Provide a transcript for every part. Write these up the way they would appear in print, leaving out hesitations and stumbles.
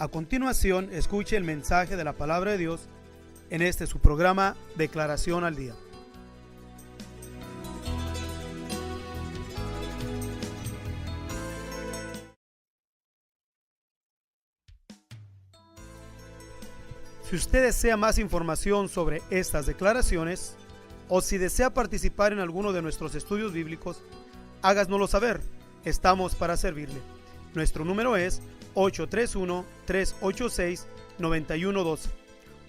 A continuación, escuche el mensaje de la palabra de Dios en su programa Declaración al Día. Si usted desea más información sobre estas declaraciones o si desea participar en alguno de nuestros estudios bíblicos, háganoslo saber. Estamos para servirle. Nuestro número es 831-386-9112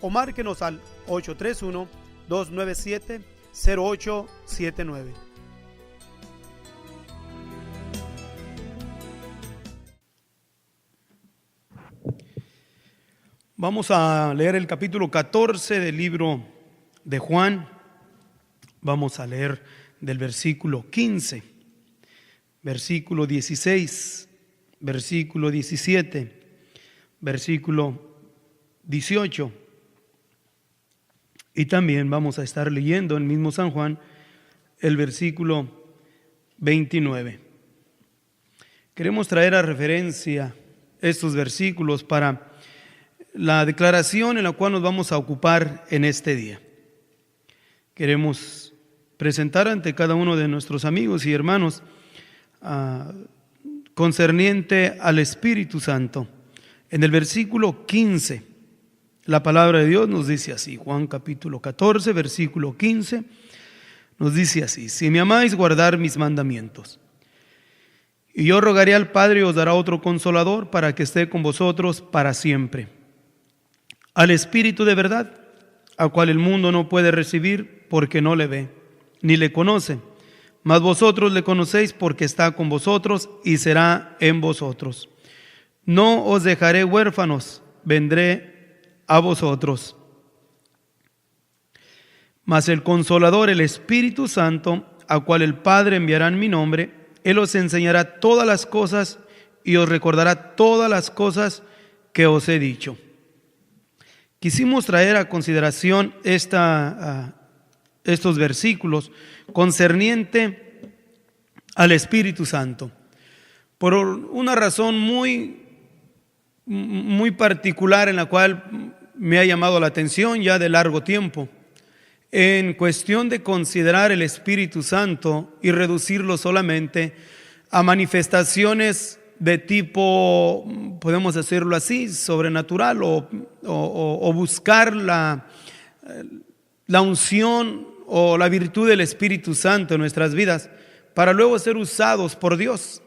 o márquenos al 831-297-0879. Vamos a leer el capítulo 14 del libro de Juan. Vamos a leer del versículo 15, versículo 16, versículo 17, versículo 18. Y también vamos a estar leyendo en el mismo San Juan el versículo 29. Queremos traer a referencia estos versículos para la declaración en la cual nos vamos a ocupar en este día. Queremos presentar ante cada uno de nuestros amigos y hermanos concerniente al Espíritu Santo. En el versículo 15, la palabra de Dios nos dice así, Juan capítulo 14, versículo 15, nos dice así: si me amáis, guardar mis mandamientos. Y yo rogaré al Padre y os dará otro consolador para que esté con vosotros para siempre. Al Espíritu de verdad, al cual el mundo no puede recibir porque no le ve, ni le conoce, mas vosotros le conocéis porque está con vosotros y será en vosotros. No os dejaré huérfanos, vendré a vosotros. Mas el Consolador, el Espíritu Santo, al cual el Padre enviará en mi nombre, Él os enseñará todas las cosas y os recordará todas las cosas que os he dicho. Quisimos traer a consideración estos versículos concerniente al Espíritu Santo por una razón muy particular en la cual me ha llamado la atención ya de largo tiempo, en cuestión de considerar el Espíritu Santo y reducirlo solamente a manifestaciones de tipo, podemos decirlo así, sobrenatural o buscar la unción o la virtud del Espíritu Santo en nuestras vidas para luego ser usados por Dios.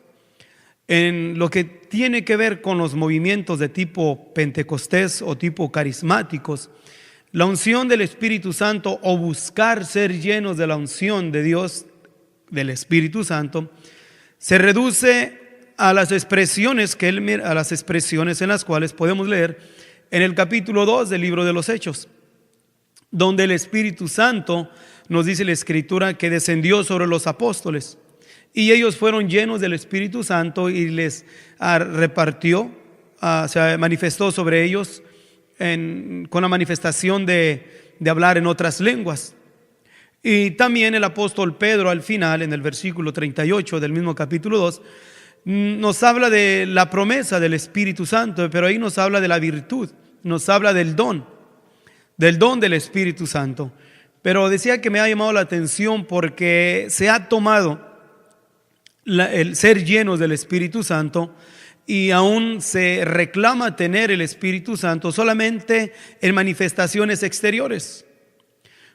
En lo que tiene que ver con los movimientos de tipo pentecostés o tipo carismáticos, la unción del Espíritu Santo o buscar ser llenos de la unción de Dios, del Espíritu Santo, se reduce a las expresiones en las cuales podemos leer en el capítulo 2 del libro de los Hechos, donde el Espíritu Santo nos dice la Escritura que descendió sobre los apóstoles y ellos fueron llenos del Espíritu Santo y les repartió, se manifestó sobre ellos con la manifestación de hablar en otras lenguas. Y también el apóstol Pedro al final, en el versículo 38 del mismo capítulo 2, nos habla de la promesa del Espíritu Santo, pero ahí nos habla de la virtud, nos habla del don del Espíritu Santo. Pero decía que me ha llamado la atención porque se ha tomado el ser llenos del Espíritu Santo y aún se reclama tener el Espíritu Santo solamente en manifestaciones exteriores.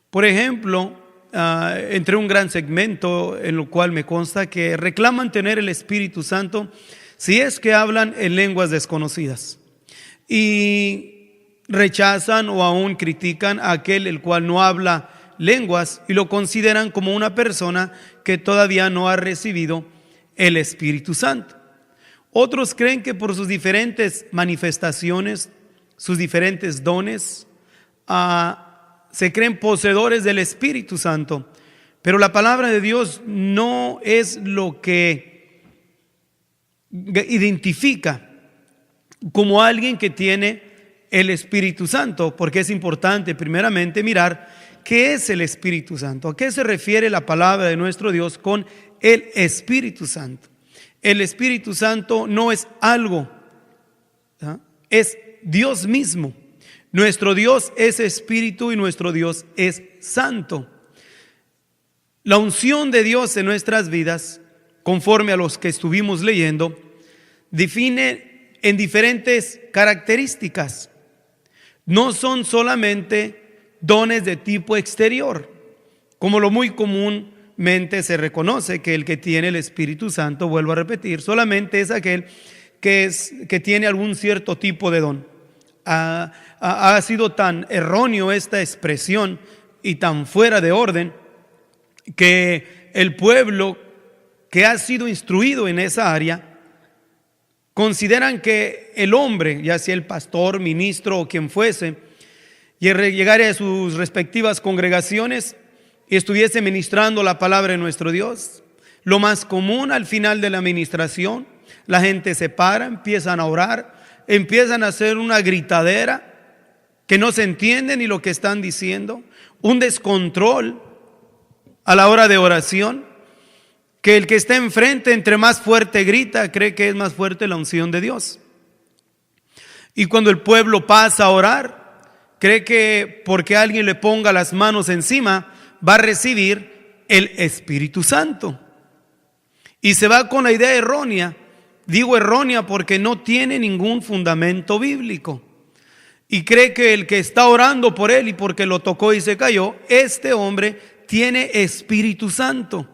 Por ejemplo, entre un gran segmento en lo cual me consta que reclaman tener el Espíritu Santo si es que hablan en lenguas desconocidas y rechazan o aún critican a aquel el cual no habla lenguas y lo consideran como una persona que todavía no ha recibido el Espíritu Santo. Otros creen que por sus diferentes manifestaciones, sus diferentes dones, se creen poseedores del Espíritu Santo, pero la palabra de Dios no es lo que identifica como alguien que tiene el Espíritu Santo, porque es importante primeramente mirar qué es el Espíritu Santo, a qué se refiere la palabra de nuestro Dios con el Espíritu Santo. El Espíritu Santo no es algo, es Dios mismo. Nuestro Dios es espíritu y nuestro Dios es santo. La unción de Dios en nuestras vidas, conforme a los que estuvimos leyendo, define en diferentes características. No son solamente dones de tipo exterior, como lo muy comúnmente se reconoce que el que tiene el Espíritu Santo, vuelvo a repetir, solamente es aquel que tiene algún cierto tipo de don. Ha sido tan erróneo esta expresión y tan fuera de orden que el pueblo que ha sido instruido en esa área consideran que el hombre, ya sea el pastor, ministro o quien fuese, llegara a sus respectivas congregaciones y estuviese ministrando la palabra de nuestro Dios. Lo más común al final de la ministración, la gente se para, empiezan a orar, empiezan a hacer una gritadera que no se entiende ni lo que están diciendo, un descontrol a la hora de oración, que el que está enfrente entre más fuerte grita, cree que es más fuerte la unción de Dios. Y cuando el pueblo pasa a orar, cree que porque alguien le ponga las manos encima, va a recibir el Espíritu Santo. Y se va con la idea errónea. Digo errónea porque no tiene ningún fundamento bíblico. Y cree que el que está orando por él y porque lo tocó y se cayó, este hombre tiene Espíritu Santo.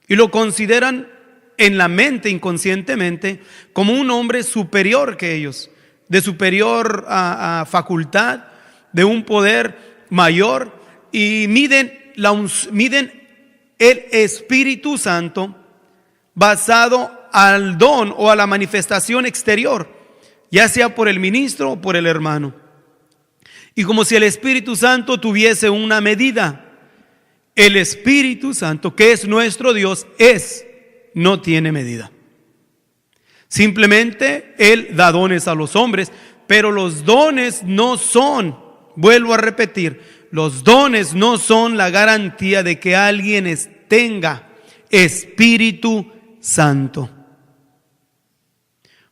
Y lo consideran en la mente inconscientemente como un hombre superior que ellos, de superior a facultad, de un poder mayor, y miden el Espíritu Santo basado al don o a la manifestación exterior, ya sea por el ministro o por el hermano. Y como si el Espíritu Santo tuviese una medida. El Espíritu Santo, que es nuestro Dios, no tiene medida. Simplemente Él da dones a los hombres, pero los dones no son, vuelvo a repetir, los dones no son la garantía de que alguien tenga Espíritu Santo.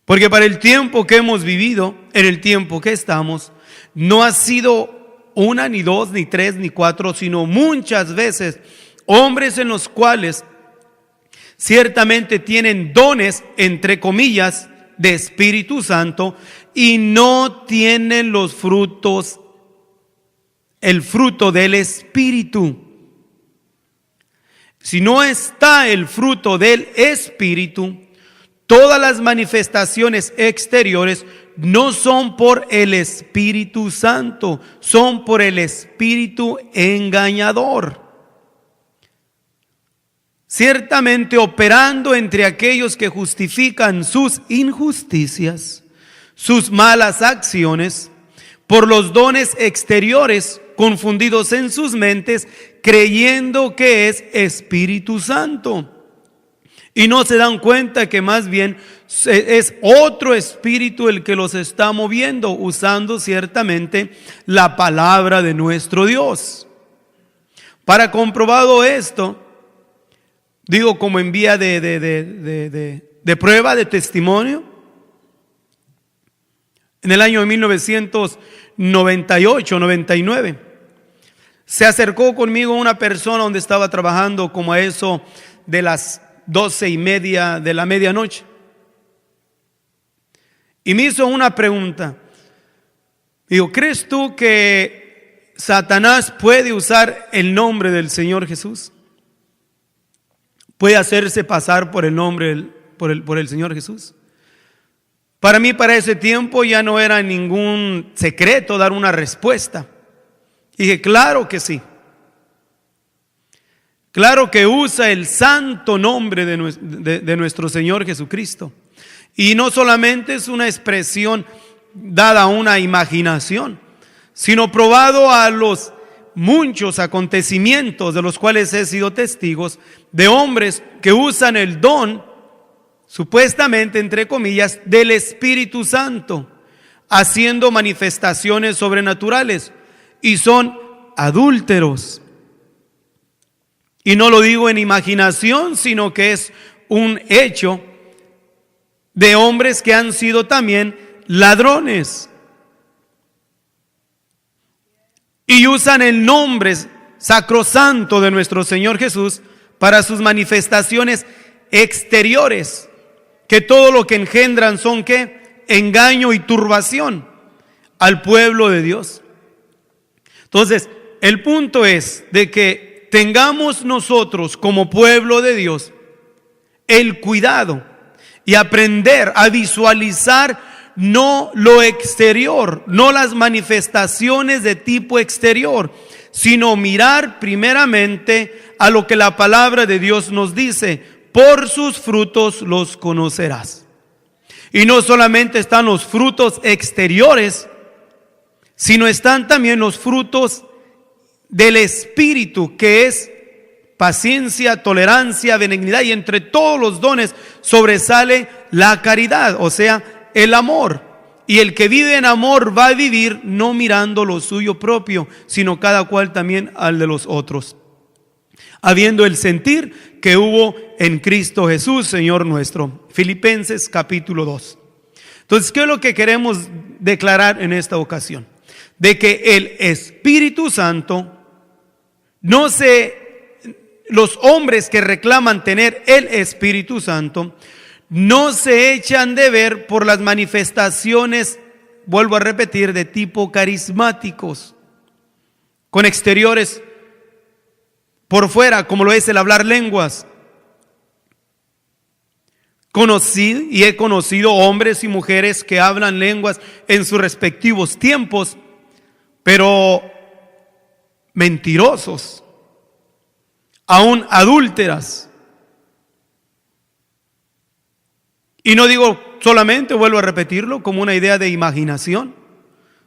Porque para el tiempo que hemos vivido, en el tiempo que estamos, no ha sido una, ni dos, ni tres, ni cuatro, sino muchas veces hombres en los cuales ciertamente tienen dones, entre comillas, de Espíritu Santo y no tienen los frutos, el fruto del Espíritu. Si no está el fruto del Espíritu, todas las manifestaciones exteriores no son por el Espíritu Santo, son por el espíritu engañador. Ciertamente operando entre aquellos que justifican sus injusticias, sus malas acciones, por los dones exteriores confundidos en sus mentes, creyendo que es Espíritu Santo. Y no se dan cuenta que más bien es otro espíritu el que los está moviendo, usando ciertamente la palabra de nuestro Dios. Para comprobado esto, digo como en vía de prueba, de testimonio, en el año 1998-99, se acercó conmigo una persona donde estaba trabajando como a eso de las 12:30 de la medianoche. Y me hizo una pregunta. Digo, ¿crees tú que Satanás puede usar el nombre del Señor Jesús? ¿Puede hacerse pasar por el nombre, por el Señor Jesús? Para mí, para ese tiempo ya no era ningún secreto dar una respuesta. Y dije, claro que sí. Claro que usa el santo nombre de nuestro Señor Jesucristo. Y no solamente es una expresión dada a una imaginación, sino probado a los muchos acontecimientos de los cuales he sido testigos, de hombres que usan el don, supuestamente, entre comillas, del Espíritu Santo, haciendo manifestaciones sobrenaturales, y son adúlteros. Y no lo digo en imaginación, sino que es un hecho de hombres que han sido también ladrones. Y usan el nombre sacrosanto de nuestro Señor Jesús para sus manifestaciones exteriores, que todo lo que engendran son ¿qué? Engaño y turbación al pueblo de Dios. Entonces, el punto es de que tengamos nosotros como pueblo de Dios el cuidado y aprender a visualizar no lo exterior, no las manifestaciones de tipo exterior, sino mirar primeramente a lo que la palabra de Dios nos dice: por sus frutos los conocerás. Y no solamente están los frutos exteriores, sino están también los frutos del Espíritu, que es paciencia, tolerancia, benignidad, y entre todos los dones sobresale la caridad, o sea, el amor. Y el que vive en amor va a vivir no mirando lo suyo propio, sino cada cual también al de los otros, habiendo el sentir que hubo en Cristo Jesús, Señor nuestro. Filipenses capítulo 2. Entonces, ¿qué es lo que queremos declarar en esta ocasión? De que el Espíritu Santo los hombres que reclaman tener el Espíritu Santo no se echan de ver por las manifestaciones, vuelvo a repetir, de tipo carismáticos, con exteriores por fuera, como lo es el hablar lenguas. Conocí y he conocido hombres y mujeres que hablan lenguas en sus respectivos tiempos, pero mentirosos, aún adúlteras. Y no digo solamente, vuelvo a repetirlo, como una idea de imaginación,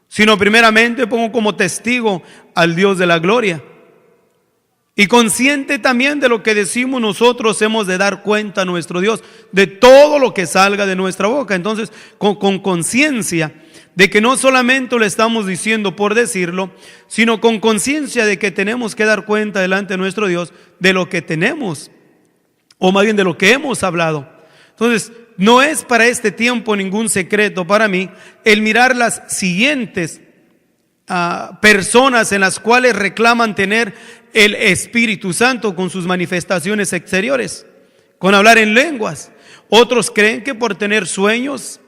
sino primeramente pongo como testigo al Dios de la gloria. Y consciente también de lo que decimos nosotros, hemos de dar cuenta a nuestro Dios de todo lo que salga de nuestra boca. Entonces, con conciencia de que no solamente lo estamos diciendo por decirlo, sino con conciencia de que tenemos que dar cuenta delante de nuestro Dios de lo que tenemos, o más bien de lo que hemos hablado. Entonces, no es para este tiempo ningún secreto para mí el mirar las siguientes personas en las cuales reclaman tener el Espíritu Santo con sus manifestaciones exteriores, con hablar en lenguas. Otros creen que por tener sueños,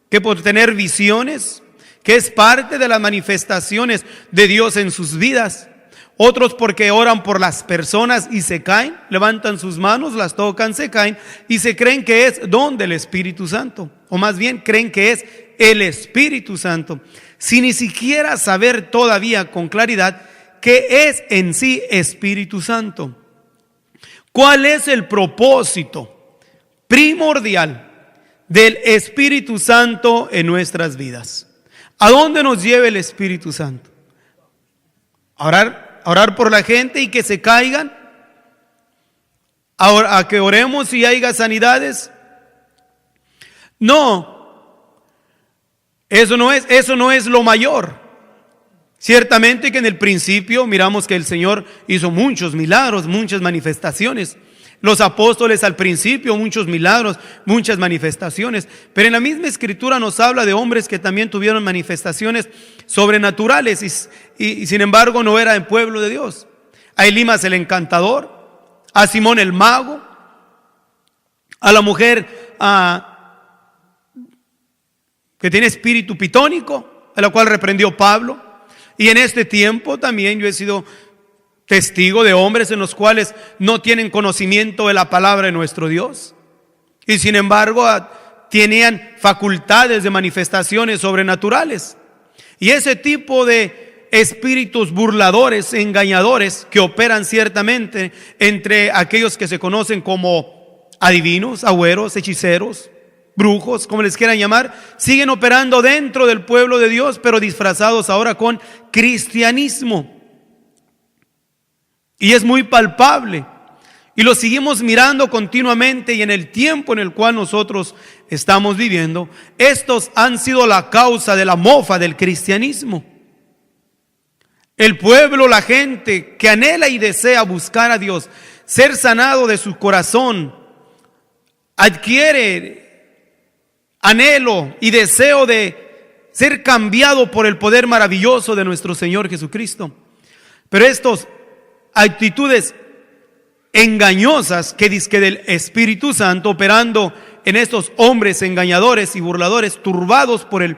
que por tener visiones, que es parte de las manifestaciones de Dios en sus vidas. Otros porque oran por las personas y se caen, levantan sus manos, las tocan, se caen y se creen que es don del Espíritu Santo, o más bien creen que es el Espíritu Santo, sin ni siquiera saber todavía con claridad qué es en sí Espíritu Santo. ¿Cuál es el propósito primordial del Espíritu Santo en nuestras vidas? ¿A dónde nos lleva el Espíritu Santo? Orar por la gente y que se caigan, a que oremos y haya sanidades. No, eso no es lo mayor. Ciertamente que en el principio miramos que el Señor hizo muchos milagros, muchas manifestaciones. Los apóstoles al principio, muchos milagros, muchas manifestaciones. Pero en la misma Escritura nos habla de hombres que también tuvieron manifestaciones sobrenaturales y sin embargo no era el pueblo de Dios. A Elimas el encantador, a Simón el mago, a la mujer que tiene espíritu pitónico, a la cual reprendió Pablo. Y en este tiempo también yo he sido testigo de hombres en los cuales no tienen conocimiento de la palabra de nuestro Dios y sin embargo tenían facultades de manifestaciones sobrenaturales. Y ese tipo de espíritus burladores, engañadores, que operan ciertamente entre aquellos que se conocen como adivinos, agüeros, hechiceros, brujos, como les quieran llamar, siguen operando dentro del pueblo de Dios, pero disfrazados ahora con cristianismo. Y es muy palpable. Y lo seguimos mirando continuamente, y en el tiempo en el cual nosotros estamos viviendo, estos han sido la causa de la mofa del cristianismo. El pueblo, la gente que anhela y desea buscar a Dios, ser sanado de su corazón, adquiere anhelo y deseo de ser cambiado por el poder maravilloso de nuestro Señor Jesucristo. Pero estas actitudes engañosas que dizque del Espíritu Santo operando en estos hombres engañadores y burladores, turbados por el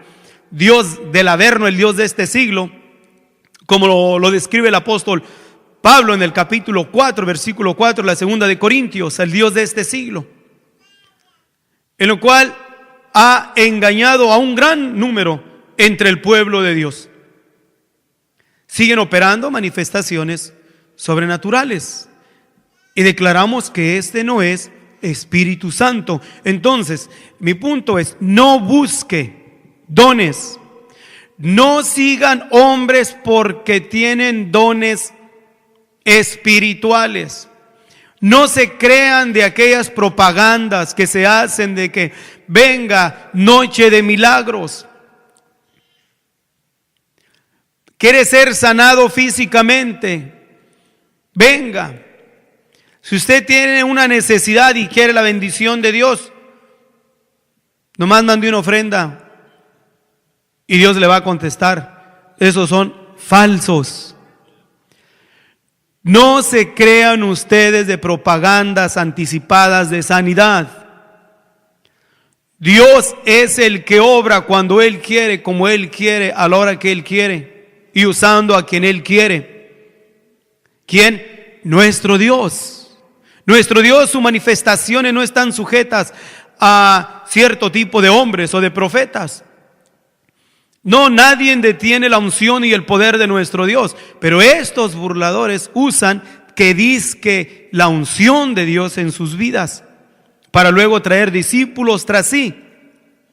Dios del Averno, el Dios de este siglo, como lo describe el apóstol Pablo en el capítulo 4, versículo 4, la segunda de Corintios, el Dios de este siglo, en lo cual ha engañado a un gran número entre el pueblo de Dios. Siguen operando manifestaciones sobrenaturales y declaramos que este no es Espíritu Santo. Entonces, mi punto es: no busque dones, no sigan hombres porque tienen dones espirituales. No se crean de aquellas propagandas que se hacen de que venga noche de milagros. ¿Quiere ser sanado físicamente? Venga. Si usted tiene una necesidad y quiere la bendición de Dios, nomás mande una ofrenda y Dios le va a contestar. Esos son falsos. No se crean ustedes de propagandas anticipadas de sanidad. Dios es el que obra cuando Él quiere, como Él quiere, a la hora que Él quiere y usando a quien Él quiere. ¿Quién? Nuestro Dios. Nuestro Dios, sus manifestaciones no están sujetas a cierto tipo de hombres o de profetas. No, nadie detiene la unción y el poder de nuestro Dios. Pero estos burladores usan que dizque la unción de Dios en sus vidas para luego traer discípulos tras sí.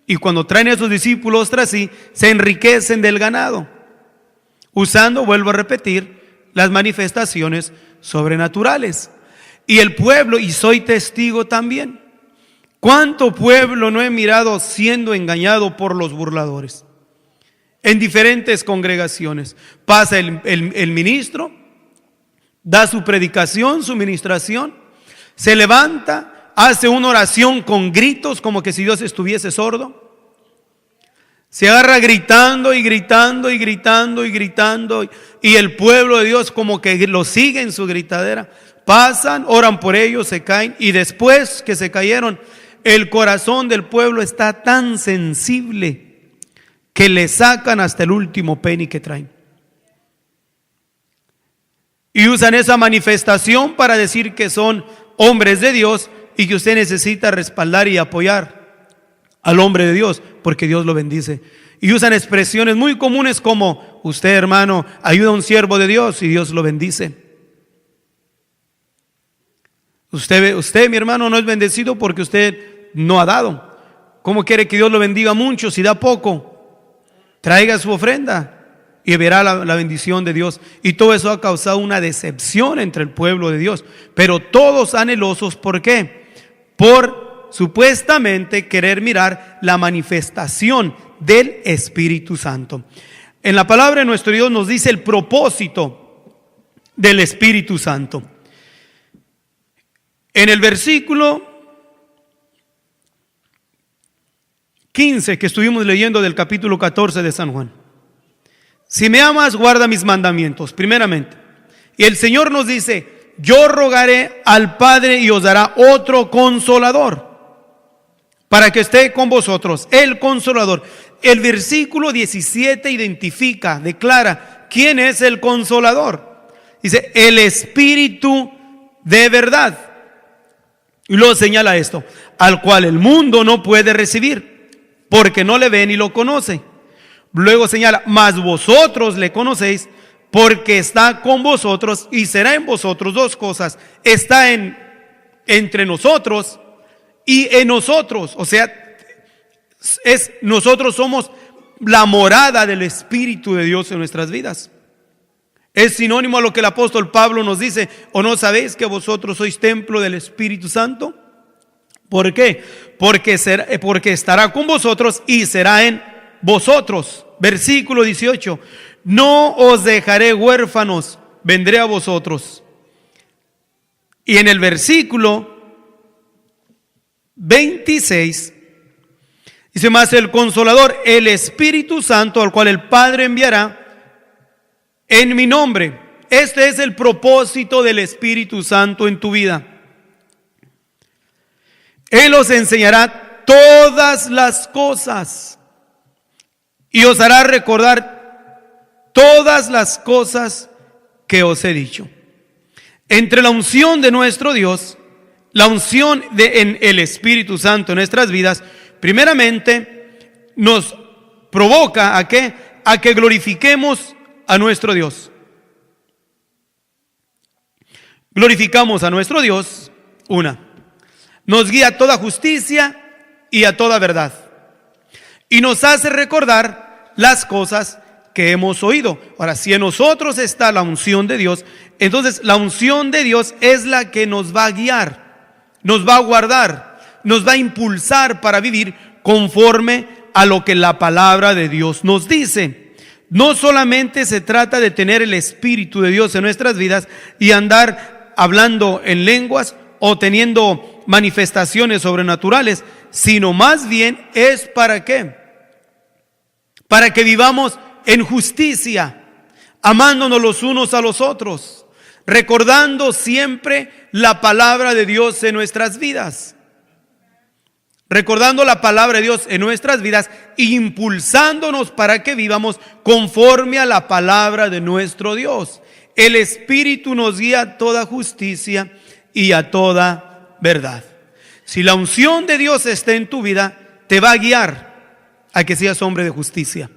Y cuando traen esos discípulos tras sí, se enriquecen del ganado, usando, vuelvo a repetir, las manifestaciones sobrenaturales. Y el pueblo, y soy testigo también, ¿cuánto pueblo no he mirado siendo engañado por los burladores? En diferentes congregaciones. Pasa el ministro, da su predicación, su ministración, se levanta, hace una oración con gritos como que si Dios estuviese sordo. Se agarra gritando y gritando y gritando y gritando, y el pueblo de Dios como que lo sigue en su gritadera. Pasan, oran por ellos, se caen, y después que se cayeron, el corazón del pueblo está tan sensible que le sacan hasta el último penny que traen. Y usan esa manifestación para decir que son hombres de Dios y que usted necesita respaldar y apoyar al hombre de Dios porque Dios lo bendice. Y usan expresiones muy comunes como: usted, hermano, ayuda a un siervo de Dios y Dios lo bendice. Usted, mi hermano, no es bendecido porque usted no ha dado. ¿Cómo quiere que Dios lo bendiga mucho si da poco? Traiga su ofrenda y verá la bendición de Dios. Y todo eso ha causado una decepción entre el pueblo de Dios. Pero todos anhelosos, ¿por qué? Por supuestamente querer mirar la manifestación del Espíritu Santo. En la palabra de nuestro Dios nos dice el propósito del Espíritu Santo. En el versículo 15 que estuvimos leyendo del capítulo 14 de San Juan: si me amas, guarda mis mandamientos, primeramente. Y el Señor nos dice: yo rogaré al Padre y os dará otro consolador para que esté con vosotros, el consolador. El versículo 17 identifica, declara quién es el consolador. Dice: el Espíritu de verdad. Y luego señala esto: al cual el mundo no puede recibir, porque no le ve ni lo conoce. Luego señala: mas vosotros le conocéis, porque está con vosotros y será en vosotros. Dos cosas: está entre nosotros y en nosotros. O sea, nosotros somos la morada del Espíritu de Dios en nuestras vidas. Es sinónimo a lo que el apóstol Pablo nos dice: ¿o no sabéis que vosotros sois templo del Espíritu Santo? ¿Por qué? Porque estará con vosotros y será en vosotros. Versículo 18: no os dejaré huérfanos, vendré a vosotros. Y en el versículo 26 Dice más, el Consolador, el Espíritu Santo, al cual el Padre enviará en mi nombre. Este es el propósito del Espíritu Santo en tu vida. Él os enseñará todas las cosas y os hará recordar todas las cosas que os he dicho. Entre la unción de nuestro Dios, la unción en el Espíritu Santo en nuestras vidas, primeramente nos provoca ¿a qué? A que glorifiquemos a nuestro Dios. Glorificamos a nuestro Dios, nos guía a toda justicia y a toda verdad, y nos hace recordar las cosas que hemos oído. Ahora, si en nosotros está la unción de Dios, entonces la unción de Dios es la que nos va a guiar, nos va a guardar, nos va a impulsar para vivir conforme a lo que la palabra de Dios nos dice. No solamente se trata de tener el Espíritu de Dios en nuestras vidas y andar hablando en lenguas o teniendo manifestaciones sobrenaturales, sino más bien es ¿para qué? Para que vivamos en justicia, amándonos los unos a los otros, recordando siempre la palabra de Dios en nuestras vidas. Recordando la palabra de Dios en nuestras vidas, impulsándonos para que vivamos conforme a la palabra de nuestro Dios. El Espíritu nos guía a toda justicia y a toda verdad. Si la unción de Dios está en tu vida, te va a guiar a que seas hombre de justicia,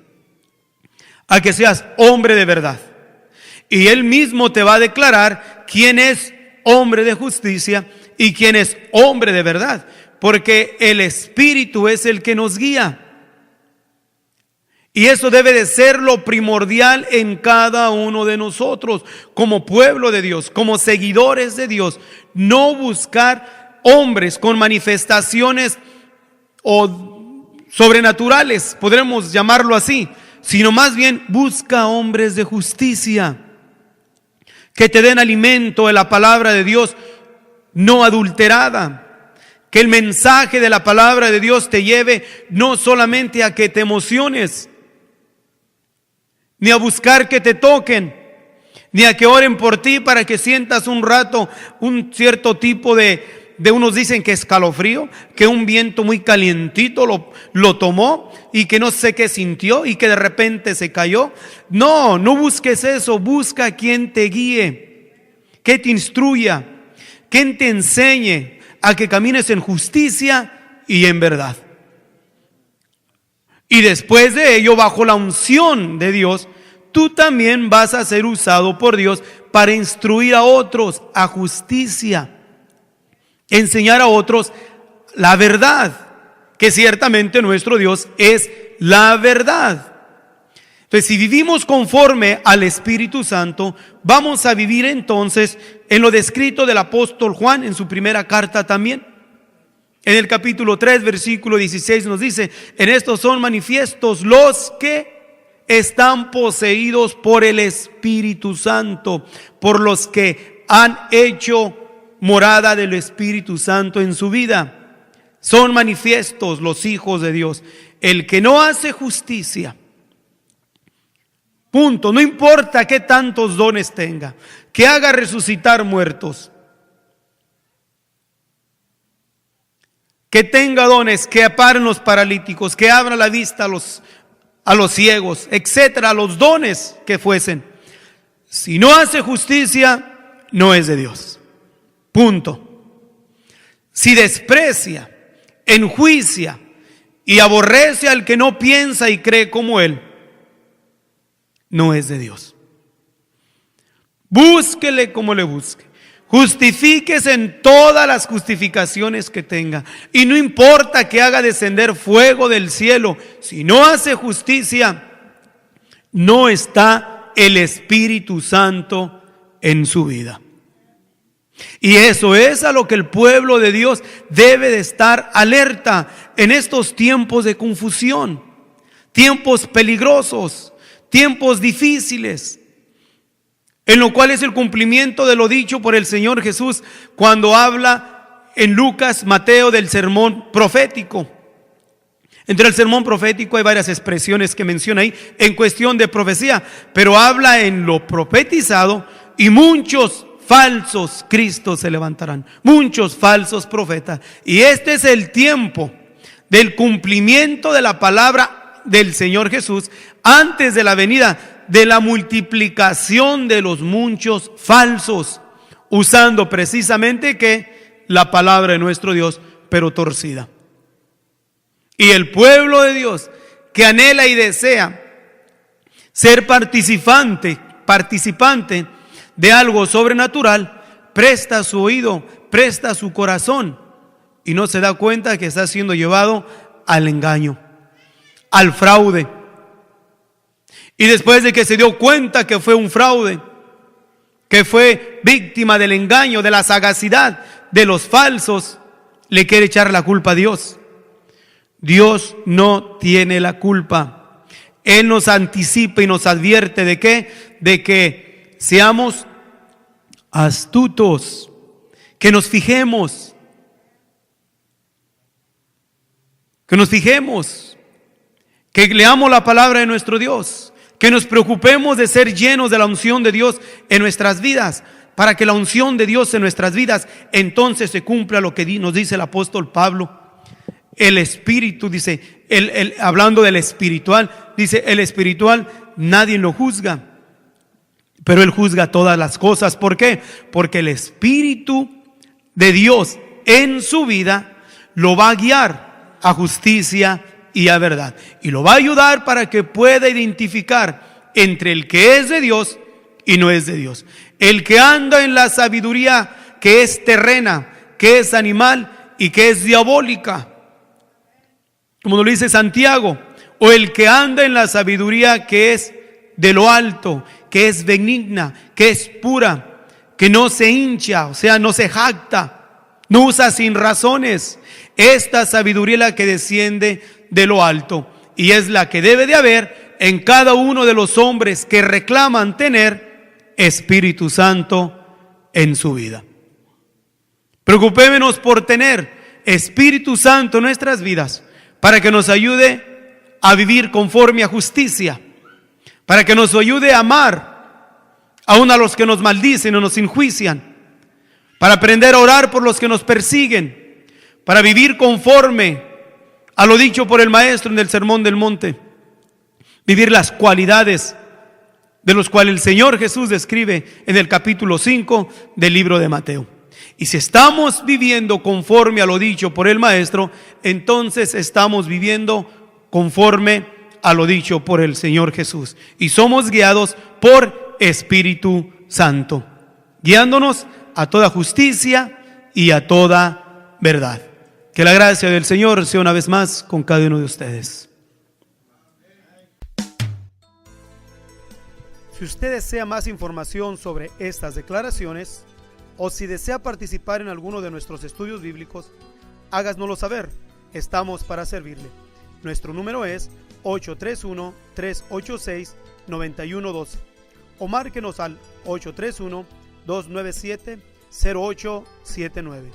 a que seas hombre de verdad. Y Él mismo te va a declarar quién es hombre de justicia y quién es hombre de verdad, porque el Espíritu es el que nos guía. Y eso debe de ser lo primordial en cada uno de nosotros, como pueblo de Dios, como seguidores de Dios. No buscar hombres con manifestaciones o sobrenaturales, podremos llamarlo así, sino más bien busca hombres de justicia, que te den alimento de la palabra de Dios no adulterada. Que el mensaje de la palabra de Dios te lleve no solamente a que te emociones, ni a buscar que te toquen, ni a que oren por ti para que sientas un rato un cierto tipo de unos dicen que escalofrío, que un viento muy calientito lo tomó y que no sé qué sintió y que de repente se cayó. No busques eso, busca a quien te guíe, que te instruya, quien te enseñe a que camines en justicia y en verdad. Y después de ello, bajo la unción de Dios, tú también vas a ser usado por Dios para instruir a otros a justicia, enseñar a otros la verdad, que ciertamente nuestro Dios es la verdad. Entonces, si vivimos conforme al Espíritu Santo, vamos a vivir entonces en lo descrito del apóstol Juan en su primera carta también. En el capítulo 3, versículo 16 nos dice: en estos son manifiestos los que están poseídos por el Espíritu Santo, por los que han hecho morada del Espíritu Santo en su vida. Son manifiestos los hijos de Dios. El que no hace justicia, punto, no importa qué tantos dones tenga, que haga resucitar muertos, que tenga dones, que aparen los paralíticos, que abra la vista a los ciegos, etcétera, los dones que fuesen. Si no hace justicia, no es de Dios. Punto. Si desprecia, enjuicia y aborrece al que no piensa y cree como él, no es de Dios. Búsquele como le busque. Justifíquese en todas las justificaciones que tenga. Y no importa que haga descender fuego del cielo. Si no hace justicia, no está el Espíritu Santo en su vida. Y eso es a lo que el pueblo de Dios debe de estar alerta en estos tiempos de confusión, tiempos peligrosos, tiempos difíciles, en lo cual es el cumplimiento de lo dicho por el Señor Jesús cuando habla en Lucas, Mateo del sermón profético, Entre el sermón profético hay varias expresiones que menciona ahí en cuestión de profecía, pero habla en lo profetizado, y muchos falsos cristos se levantarán, muchos falsos profetas. Y este es el tiempo del cumplimiento de la palabra del Señor Jesús antes de la venida, de la multiplicación de los muchos falsos, usando precisamente que la palabra de nuestro Dios, pero torcida. Y el pueblo de Dios que anhela y desea ser participante de algo sobrenatural, presta su oído, presta su corazón, y no se da cuenta que está siendo llevado al engaño, al fraude. Y después de que se dio cuenta que fue un fraude, que fue víctima del engaño, de la sagacidad de los falsos, le quiere echar la culpa a Dios. Dios no tiene la culpa. Él nos anticipa y nos advierte ¿de qué? De que seamos astutos, que nos fijemos, que leamos la palabra de nuestro Dios, que nos preocupemos de ser llenos de la unción de Dios en nuestras vidas, para que la unción de Dios en nuestras vidas entonces se cumpla lo que nos dice el apóstol Pablo. El espíritu, dice, hablando del espiritual, dice, el espiritual nadie lo juzga, pero Él juzga todas las cosas. ¿Por qué? Porque el Espíritu de Dios en su vida lo va a guiar a justicia y a verdad, y lo va a ayudar para que pueda identificar entre el que es de Dios y no es de Dios, el que anda en la sabiduría que es terrena, que es animal y que es diabólica, como nos lo dice Santiago, o el que anda en la sabiduría que es de lo alto, que es benigna, que es pura, que no se hincha, o sea, no se jacta, no usa sin razones. Esta sabiduría es la que desciende de lo alto, y es la que debe de haber en cada uno de los hombres que reclaman tener Espíritu Santo en su vida. Preocupémonos por tener Espíritu Santo en nuestras vidas, para que nos ayude a vivir conforme a justicia, para que nos ayude a amar aún a los que nos maldicen o nos enjuician, para aprender a orar por los que nos persiguen, para vivir conforme a lo dicho por el Maestro en el Sermón del Monte, vivir las cualidades de los cuales el Señor Jesús describe en el capítulo 5 del libro de Mateo. Y si estamos viviendo conforme a lo dicho por el Maestro, entonces estamos viviendo conforme a lo dicho por el Señor Jesús. Y somos guiados por Espíritu Santo, guiándonos a toda justicia y a toda verdad. Que la gracia del Señor sea una vez más con cada uno de ustedes. Si usted desea más información sobre estas declaraciones, o si desea participar en alguno de nuestros estudios bíblicos, háganoslo saber. Estamos para servirle. Nuestro número es 831-386-9112 o márquenos al 831-297-0879.